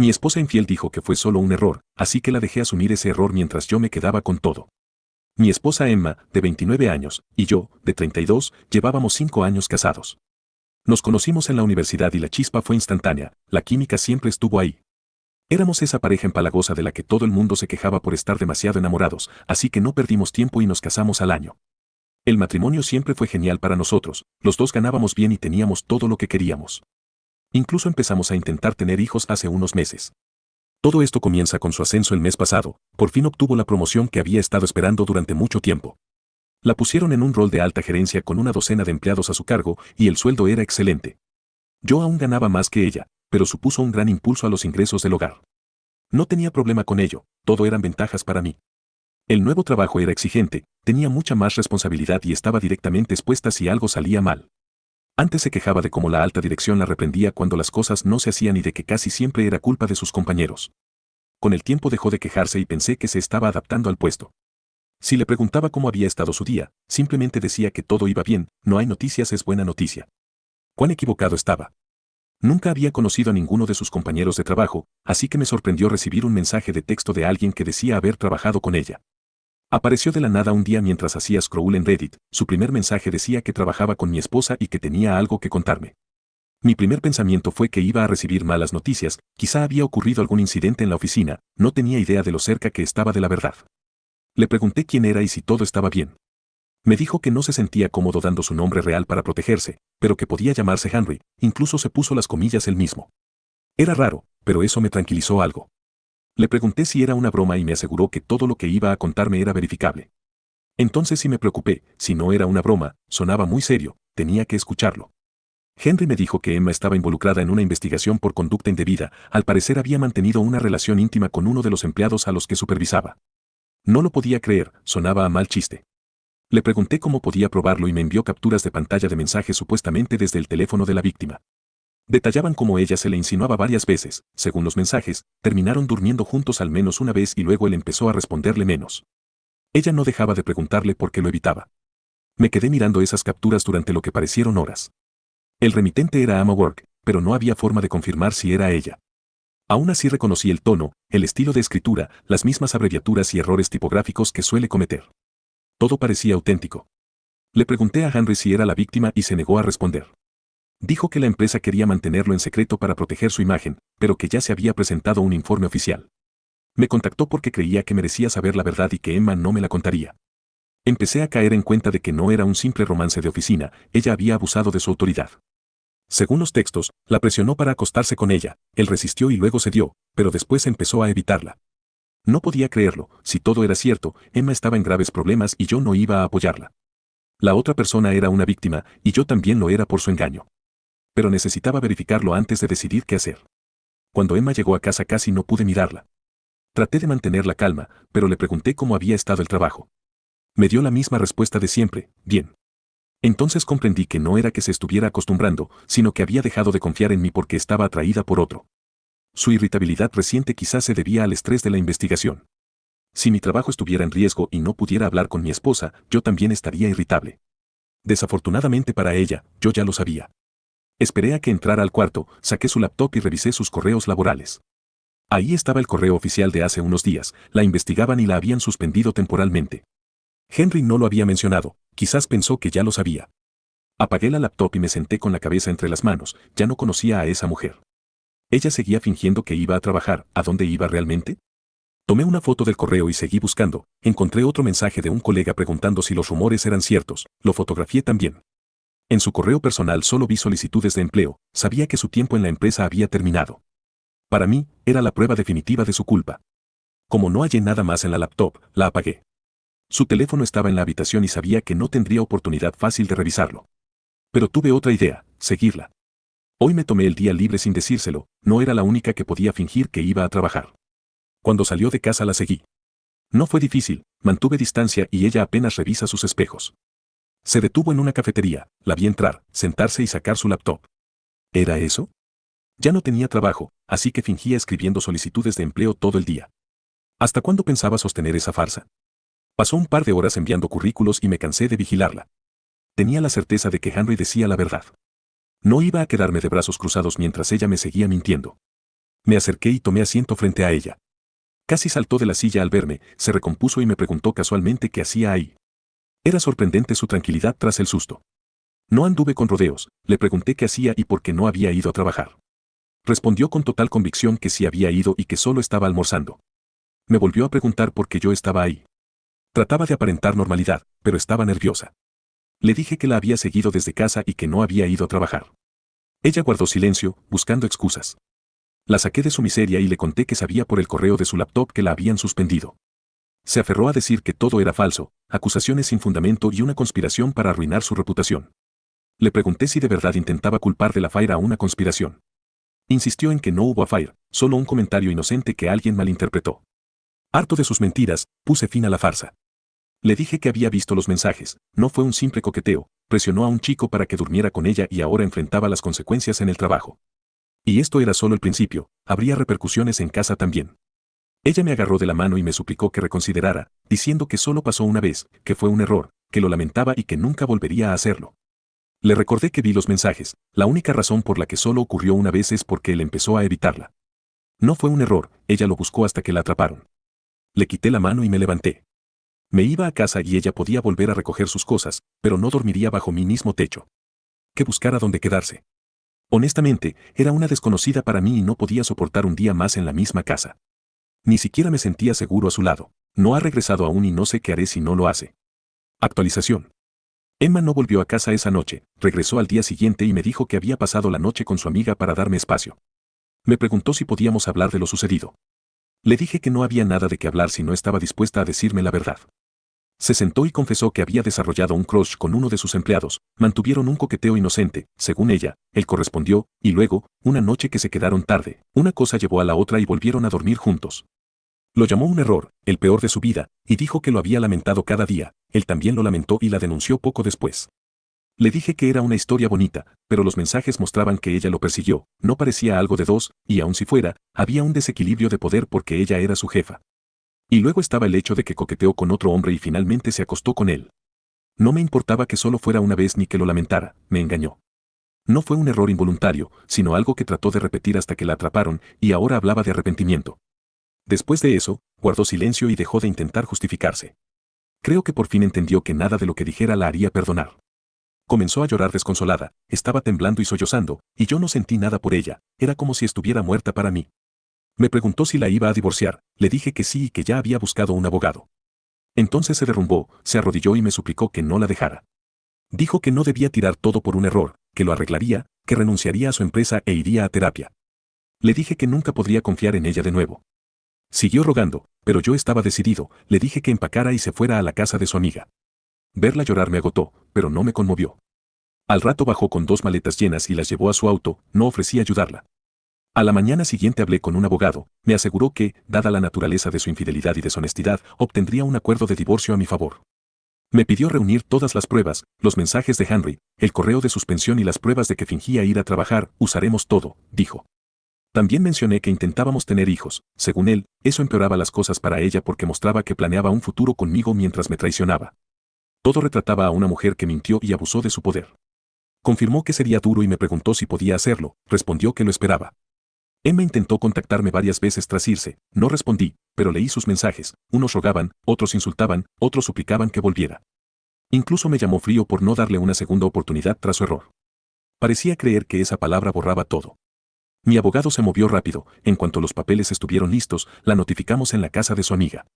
Mi esposa infiel dijo que fue solo un error, así que la dejé asumir ese error mientras yo me quedaba con todo. Mi esposa Emma, de 29 años, y yo, de 32, llevábamos 5 años casados. Nos conocimos en la universidad y la chispa fue instantánea, la química siempre estuvo ahí. Éramos esa pareja empalagosa de la que todo el mundo se quejaba por estar demasiado enamorados, así que no perdimos tiempo y nos casamos al año. El matrimonio siempre fue genial para nosotros, los dos ganábamos bien y teníamos todo lo que queríamos. Incluso empezamos a intentar tener hijos hace unos meses. Todo esto comienza con su ascenso el mes pasado, por fin obtuvo la promoción que había estado esperando durante mucho tiempo. La pusieron en un rol de alta gerencia con una docena de empleados a su cargo y el sueldo era excelente. Yo aún ganaba más que ella, pero supuso un gran impulso a los ingresos del hogar. No tenía problema con ello, todo eran ventajas para mí. El nuevo trabajo era exigente, tenía mucha más responsabilidad y estaba directamente expuesta si algo salía mal. Antes se quejaba de cómo la alta dirección la reprendía cuando las cosas no se hacían y de que casi siempre era culpa de sus compañeros. Con el tiempo dejó de quejarse y pensé que se estaba adaptando al puesto. Si le preguntaba cómo había estado su día, simplemente decía que todo iba bien, no hay noticias es buena noticia. ¿Cuán equivocado estaba? Nunca había conocido a ninguno de sus compañeros de trabajo, así que me sorprendió recibir un mensaje de texto de alguien que decía haber trabajado con ella. Apareció de la nada un día mientras hacía scroll en Reddit, su primer mensaje decía que trabajaba con mi esposa y que tenía algo que contarme. Mi primer pensamiento fue que iba a recibir malas noticias, quizá había ocurrido algún incidente en la oficina, no tenía idea de lo cerca que estaba de la verdad. Le pregunté quién era y si todo estaba bien. Me dijo que no se sentía cómodo dando su nombre real para protegerse, pero que podía llamarse Henry, incluso se puso las comillas él mismo. Era raro, pero eso me tranquilizó algo. Le pregunté si era una broma y me aseguró que todo lo que iba a contarme era verificable. Entonces sí me preocupé, si no era una broma, sonaba muy serio, tenía que escucharlo. Henry me dijo que Emma estaba involucrada en una investigación por conducta indebida, al parecer había mantenido una relación íntima con uno de los empleados a los que supervisaba. No lo podía creer, sonaba a mal chiste. Le pregunté cómo podía probarlo y me envió capturas de pantalla de mensajes supuestamente desde el teléfono de la víctima. Detallaban cómo ella se le insinuaba varias veces, según los mensajes, terminaron durmiendo juntos al menos una vez y luego él empezó a responderle menos. Ella no dejaba de preguntarle por qué lo evitaba. Me quedé mirando esas capturas durante lo que parecieron horas. El remitente era Ama Work, pero no había forma de confirmar si era ella. Aún así reconocí el tono, el estilo de escritura, las mismas abreviaturas y errores tipográficos que suele cometer. Todo parecía auténtico. Le pregunté a Henry si era la víctima y se negó a responder. Dijo que la empresa quería mantenerlo en secreto para proteger su imagen, pero que ya se había presentado un informe oficial. Me contactó porque creía que merecía saber la verdad y que Emma no me la contaría. Empecé a caer en cuenta de que no era un simple romance de oficina, ella había abusado de su autoridad. Según los textos, la presionó para acostarse con ella, él resistió y luego cedió, pero después empezó a evitarla. No podía creerlo, si todo era cierto, Emma estaba en graves problemas y yo no iba a apoyarla. La otra persona era una víctima, y yo también lo era por su engaño. Pero necesitaba verificarlo antes de decidir qué hacer. Cuando Emma llegó a casa casi no pude mirarla. Traté de mantener la calma, pero le pregunté cómo había estado el trabajo. Me dio la misma respuesta de siempre, bien. Entonces comprendí que no era que se estuviera acostumbrando, sino que había dejado de confiar en mí porque estaba atraída por otro. Su irritabilidad reciente quizás se debía al estrés de la investigación. Si mi trabajo estuviera en riesgo y no pudiera hablar con mi esposa, yo también estaría irritable. Desafortunadamente para ella, yo ya lo sabía. Esperé a que entrara al cuarto, saqué su laptop y revisé sus correos laborales. Ahí estaba el correo oficial de hace unos días, la investigaban y la habían suspendido temporalmente. Henry no lo había mencionado, quizás pensó que ya lo sabía. Apagué la laptop y me senté con la cabeza entre las manos, ya no conocía a esa mujer. Ella seguía fingiendo que iba a trabajar, ¿a dónde iba realmente? Tomé una foto del correo y seguí buscando, encontré otro mensaje de un colega preguntando si los rumores eran ciertos, lo fotografié también. En su correo personal solo vi solicitudes de empleo, sabía que su tiempo en la empresa había terminado. Para mí, era la prueba definitiva de su culpa. Como no hallé nada más en la laptop, la apagué. Su teléfono estaba en la habitación y sabía que no tendría oportunidad fácil de revisarlo. Pero tuve otra idea, seguirla. Hoy me tomé el día libre sin decírselo, no era la única que podía fingir que iba a trabajar. Cuando salió de casa la seguí. No fue difícil, mantuve distancia y ella apenas revisa sus espejos. Se detuvo en una cafetería, la vi entrar, sentarse y sacar su laptop. ¿Era eso? Ya no tenía trabajo, así que fingía escribiendo solicitudes de empleo todo el día. ¿Hasta cuándo pensaba sostener esa farsa? Pasó un par de horas enviando currículos y me cansé de vigilarla. Tenía la certeza de que Henry decía la verdad. No iba a quedarme de brazos cruzados mientras ella me seguía mintiendo. Me acerqué y tomé asiento frente a ella. Casi saltó de la silla al verme, se recompuso y me preguntó casualmente qué hacía ahí. Era sorprendente su tranquilidad tras el susto. No anduve con rodeos, le pregunté qué hacía y por qué no había ido a trabajar. Respondió con total convicción que sí había ido y que solo estaba almorzando. Me volvió a preguntar por qué yo estaba ahí. Trataba de aparentar normalidad, pero estaba nerviosa. Le dije que la había seguido desde casa y que no había ido a trabajar. Ella guardó silencio, buscando excusas. La saqué de su miseria y le conté que sabía por el correo de su laptop que la habían suspendido. Se aferró a decir que todo era falso, acusaciones sin fundamento y una conspiración para arruinar su reputación. Le pregunté si de verdad intentaba culpar de la Fire a una conspiración. Insistió en que no hubo affair, solo un comentario inocente que alguien malinterpretó. Harto de sus mentiras, puse fin a la farsa. Le dije que había visto los mensajes, no fue un simple coqueteo, presionó a un chico para que durmiera con ella y ahora enfrentaba las consecuencias en el trabajo. Y esto era solo el principio, habría repercusiones en casa también. Ella me agarró de la mano y me suplicó que reconsiderara, diciendo que solo pasó una vez, que fue un error, que lo lamentaba y que nunca volvería a hacerlo. Le recordé que vi los mensajes, la única razón por la que solo ocurrió una vez es porque él empezó a evitarla. No fue un error, ella lo buscó hasta que la atraparon. Le quité la mano y me levanté. Me iba a casa y ella podía volver a recoger sus cosas, pero no dormiría bajo mi mismo techo. Que buscara dónde quedarse. Honestamente, era una desconocida para mí y no podía soportar un día más en la misma casa. Ni siquiera me sentía seguro a su lado. No ha regresado aún y no sé qué haré si no lo hace. Actualización. Emma no volvió a casa esa noche, regresó al día siguiente y me dijo que había pasado la noche con su amiga para darme espacio. Me preguntó si podíamos hablar de lo sucedido. Le dije que no había nada de qué hablar si no estaba dispuesta a decirme la verdad. Se sentó y confesó que había desarrollado un crush con uno de sus empleados, mantuvieron un coqueteo inocente, según ella, él correspondió, y luego, una noche que se quedaron tarde, una cosa llevó a la otra y volvieron a dormir juntos. Lo llamó un error, el peor de su vida, y dijo que lo había lamentado cada día, él también lo lamentó y la denunció poco después. Le dije que era una historia bonita, pero los mensajes mostraban que ella lo persiguió, no parecía algo de dos, y aun si fuera, había un desequilibrio de poder porque ella era su jefa. Y luego estaba el hecho de que coqueteó con otro hombre y finalmente se acostó con él. No me importaba que solo fuera una vez ni que lo lamentara, me engañó. No fue un error involuntario, sino algo que trató de repetir hasta que la atraparon, y ahora hablaba de arrepentimiento. Después de eso, guardó silencio y dejó de intentar justificarse. Creo que por fin entendió que nada de lo que dijera la haría perdonar. Comenzó a llorar desconsolada, estaba temblando y sollozando, y yo no sentí nada por ella, era como si estuviera muerta para mí. Me preguntó si la iba a divorciar, le dije que sí y que ya había buscado un abogado. Entonces se derrumbó, se arrodilló y me suplicó que no la dejara. Dijo que no debía tirar todo por un error, que lo arreglaría, que renunciaría a su empresa e iría a terapia. Le dije que nunca podría confiar en ella de nuevo. Siguió rogando, pero yo estaba decidido, le dije que empacara y se fuera a la casa de su amiga. Verla llorar me agotó, pero no me conmovió. Al rato bajó con 2 maletas llenas y las llevó a su auto, no ofrecí ayudarla. A la mañana siguiente hablé con un abogado, me aseguró que, dada la naturaleza de su infidelidad y deshonestidad, obtendría un acuerdo de divorcio a mi favor. Me pidió reunir todas las pruebas, los mensajes de Henry, el correo de suspensión y las pruebas de que fingía ir a trabajar, usaremos todo, dijo. También mencioné que intentábamos tener hijos, según él, eso empeoraba las cosas para ella porque mostraba que planeaba un futuro conmigo mientras me traicionaba. Todo retrataba a una mujer que mintió y abusó de su poder. Confirmó que sería duro y me preguntó si podía hacerlo, respondió que lo esperaba. Emma intentó contactarme varias veces tras irse, no respondí, pero leí sus mensajes, unos rogaban, otros insultaban, otros suplicaban que volviera. Incluso me llamó frío por no darle una segunda oportunidad tras su error. Parecía creer que esa palabra borraba todo. Mi abogado se movió rápido, en cuanto los papeles estuvieron listos, la notificamos en la casa de su amiga.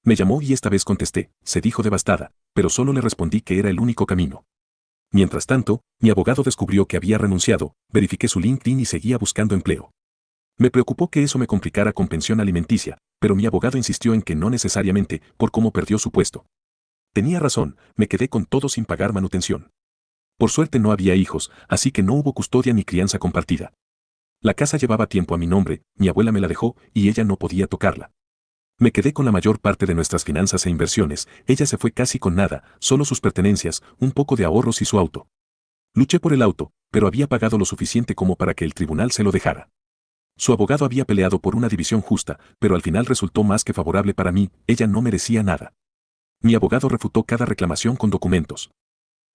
Me llamó y esta vez contesté, se dijo devastada, pero solo le respondí que era el único camino. Mientras tanto, mi abogado descubrió que había renunciado, verifiqué su LinkedIn y seguía buscando empleo. Me preocupó que eso me complicara con pensión alimenticia, pero mi abogado insistió en que no necesariamente, por cómo perdió su puesto. Tenía razón, me quedé con todo sin pagar manutención. Por suerte no había hijos, así que no hubo custodia ni crianza compartida. La casa llevaba tiempo a mi nombre, mi abuela me la dejó y ella no podía tocarla. Me quedé con la mayor parte de nuestras finanzas e inversiones, ella se fue casi con nada, solo sus pertenencias, un poco de ahorros y su auto. Luché por el auto, pero había pagado lo suficiente como para que el tribunal se lo dejara. Su abogado había peleado por una división justa, pero al final resultó más que favorable para mí, ella no merecía nada. Mi abogado refutó cada reclamación con documentos.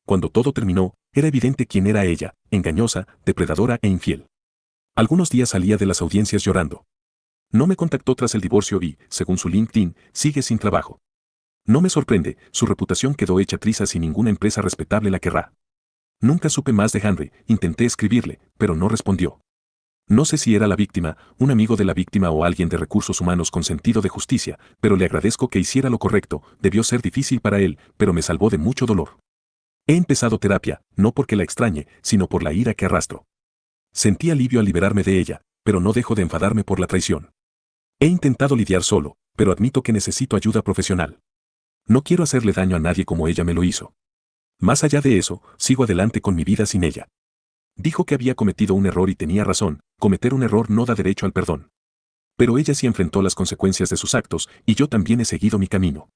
Cuando todo terminó, era evidente quién era ella, engañosa, depredadora e infiel. Algunos días salía de las audiencias llorando. No me contactó tras el divorcio y, según su LinkedIn, sigue sin trabajo. No me sorprende, su reputación quedó hecha trizas y ninguna empresa respetable la querrá. Nunca supe más de Henry, intenté escribirle, pero no respondió. No sé si era la víctima, un amigo de la víctima o alguien de recursos humanos con sentido de justicia, pero le agradezco que hiciera lo correcto, debió ser difícil para él, pero me salvó de mucho dolor. He empezado terapia, no porque la extrañe, sino por la ira que arrastro. Sentí alivio al liberarme de ella, pero no dejo de enfadarme por la traición. He intentado lidiar solo, pero admito que necesito ayuda profesional. No quiero hacerle daño a nadie como ella me lo hizo. Más allá de eso, sigo adelante con mi vida sin ella. Dijo que había cometido un error y tenía razón, cometer un error no da derecho al perdón. Pero ella sí enfrentó las consecuencias de sus actos, y yo también he seguido mi camino.